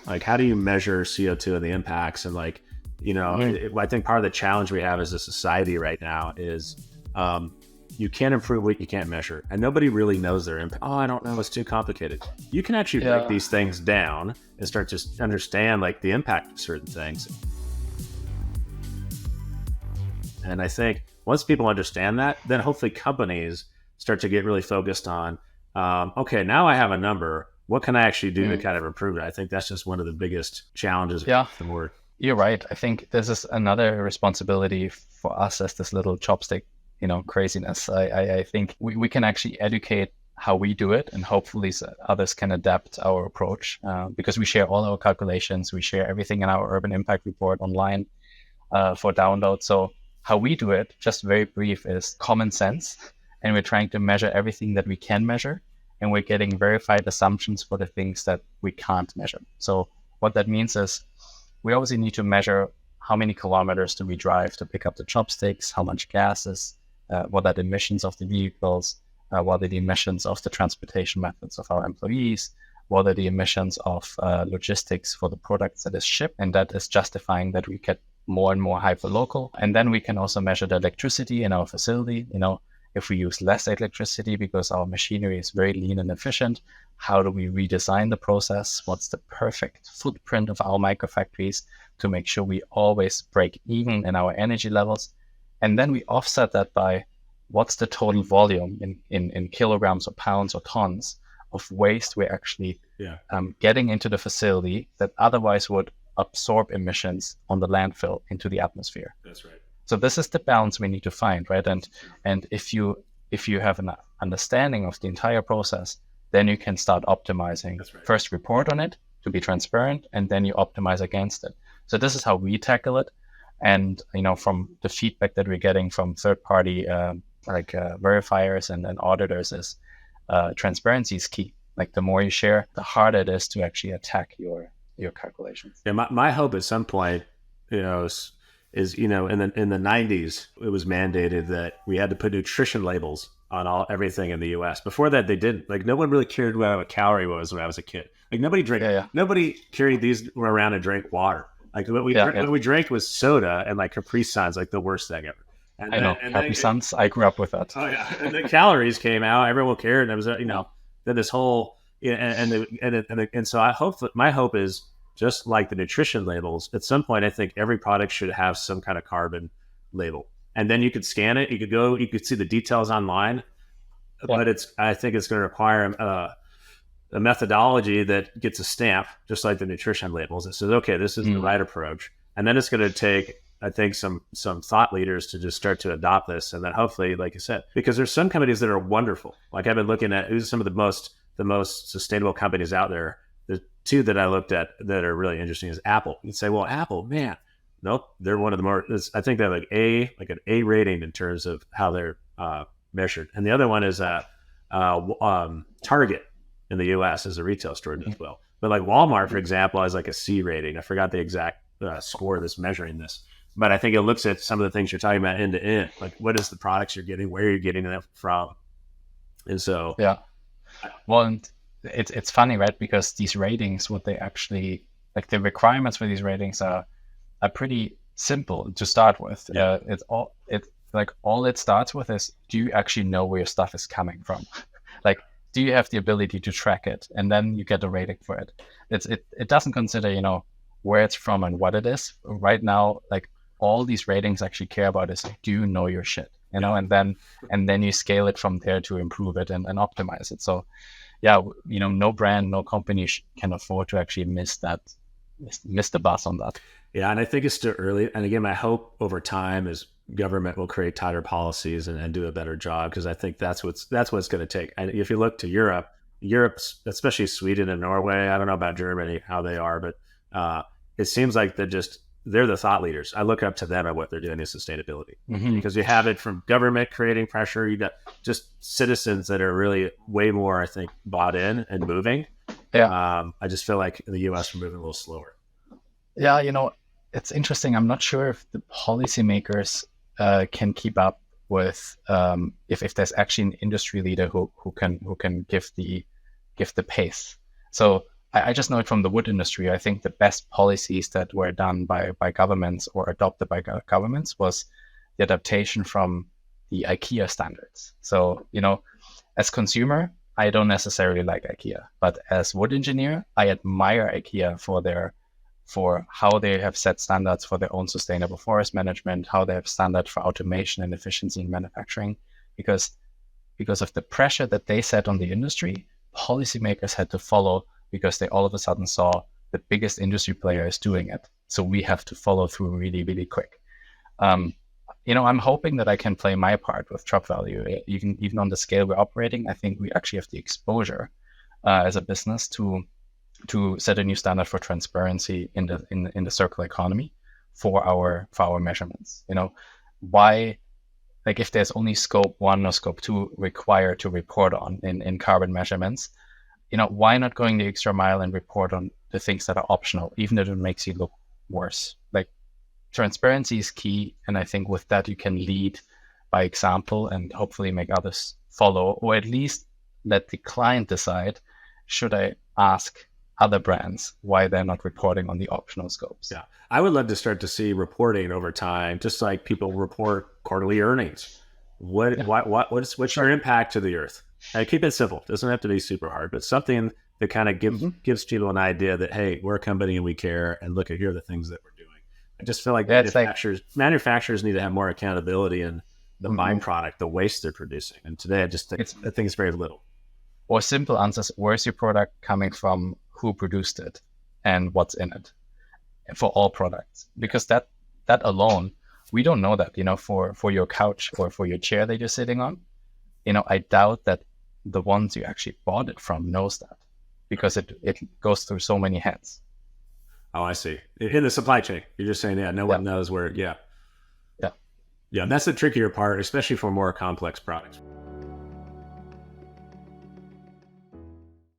Like, how do you measure CO2 and the impacts? And like, I think part of the challenge we have as a society right now is you can't improve what you can't measure. And nobody really knows their impact. Oh, I don't know. It's too complicated. You can actually break Yeah. these things down and start to understand like the impact of certain things. And I think once people understand that, then hopefully companies start to get really focused on, okay, now I have a number. What can I actually do to kind of improve it? I think that's just one of the biggest challenges Yeah. the more. You're right. I think this is another responsibility for us as this little chopstick, craziness. I think we can actually educate how we do it, and hopefully others can adapt our approach because we share all our calculations. We share everything in our urban impact report online for download. So how we do it, just very brief, is common sense. And we're trying to measure everything that we can measure. And we're getting verified assumptions for the things that we can't measure. So what that means is we obviously need to measure how many kilometers do we drive to pick up the chopsticks, how much gas is, what are the emissions of the vehicles, what are the emissions of the transportation methods of our employees, what are the emissions of logistics for the products that is shipped, and that is justifying that we get more and more hyperlocal. And then we can also measure the electricity in our facility. If we use less electricity because our machinery is very lean and efficient, how do we redesign the process? What's the perfect footprint of our microfactories to make sure we always break even in our energy levels? And then we offset that by what's the total volume in kilograms or pounds or tons of waste we're actually getting into the facility that otherwise would absorb emissions on the landfill into the atmosphere. That's right. So this is the balance we need to find, right? And if you have an understanding of the entire process, then you can start optimizing. That's right. First, report on it to be transparent, and then you optimize against it. So this is how we tackle it. And from the feedback that we're getting from third-party verifiers and auditors is transparency is key. Like the more you share, the harder it is to actually attack your calculations. Yeah, my hope at some point, is in the 90s, it was mandated that we had to put nutrition labels on everything in the U.S. Before that, they didn't. Like, no one really cared what a calorie was when I was a kid. Like, nobody drank. Nobody carried these around and drank water. Like, what we drank was soda and like Capri Suns, like the worst thing ever. And I know Capri Suns. I grew up with that. Oh yeah, and the calories came out. Everyone cared, and it was then this whole and so I hope that my hope is, just like the nutrition labels, at some point, I think every product should have some kind of carbon label. And then you could scan it. You could see the details online. Yeah. But I think it's going to require a methodology that gets a stamp, just like the nutrition labels. It says, okay, this is the right approach. And then it's going to take, I think, some thought leaders to just start to adopt this. And then hopefully, like you said, because there's some companies that are wonderful. Like I've been looking at who's some of the most sustainable companies out there. The two that I looked at that are really interesting is Apple. You'd say, well, Apple, man, nope, they're one of the more. I think they have like an A rating in terms of how they're measured. And the other one is Target in the U.S. as a retail store as well. But like Walmart, for example, has like a C rating. I forgot the exact score that's measuring this. But I think it looks at some of the things you're talking about end to end. Like, what is the products you're getting? Where are you getting them from? And so, yeah. Well, and it's funny, right? Because these ratings, what they actually like, the requirements for these ratings are pretty simple to start with. Yeah. All it starts with is, do you actually know where your stuff is coming from? Like, do you have the ability to track it? And then you get a rating for it. It doesn't consider, where it's from and what it is. Right now, like all these ratings actually care about is, do you know your shit? And then you scale it from there to improve it and optimize it. So yeah, no brand, no company can afford to actually miss the bus on that. Yeah, and I think it's still early. And again, my hope over time is government will create tighter policies and do a better job, because I think that's what's going to take. And if you look to Europe, especially Sweden and Norway, I don't know about Germany, how they are, but it seems like they're the thought leaders. I look up to them at what they're doing in sustainability, because you have it from government creating pressure. You got just citizens that are really way more, I think, bought in and moving. Yeah. I just feel like in the U.S. we're moving a little slower. Yeah, it's interesting. I'm not sure if the policymakers can keep up with if there's actually an industry leader who can give the pace. So I just know it from the wood industry. I think the best policies that were done by governments or adopted by governments was the adaptation from the IKEA standards. So, as consumer, I don't necessarily like IKEA, but as wood engineer, I admire IKEA for how they have set standards for their own sustainable forest management, how they have standards for automation and efficiency in manufacturing, because of the pressure that they set on the industry, policymakers had to follow because they all of a sudden saw the biggest industry player is doing it. So we have to follow through really, really quick. I'm hoping that I can play my part with drop value, even on the scale we're operating. I think we actually have the exposure as a business to set a new standard for transparency in the circular economy for our measurements. Why, like if there's only scope 1 or scope 2 required to report on in carbon measurements, why not going the extra mile and report on the things that are optional, even if it makes you look worse? Like, transparency is key, and I think with that you can lead by example and hopefully make others follow, or at least let the client decide, should I ask other brands why they're not reporting on the optional scopes? Yeah, I would love to start to see reporting over time, just like people report quarterly earnings. What's your impact to the earth? And keep it simple. It doesn't have to be super hard, but something that kind of gives people an idea that, hey, we're a company and we care, and look at here are the things that we're doing. I just feel like manufacturers need to have more accountability in the byproduct, the waste they're producing. And today I think it's very little. Or simple answers: where's your product coming from, who produced it, and what's in it, for all products. Because that alone, we don't know that, for your couch or for your chair that you're sitting on. I doubt that the ones you actually bought it from knows that, because it goes through so many hands. Oh, I see. In the supply chain, you're just saying, no one knows where. Yeah. And that's the trickier part, especially for more complex products.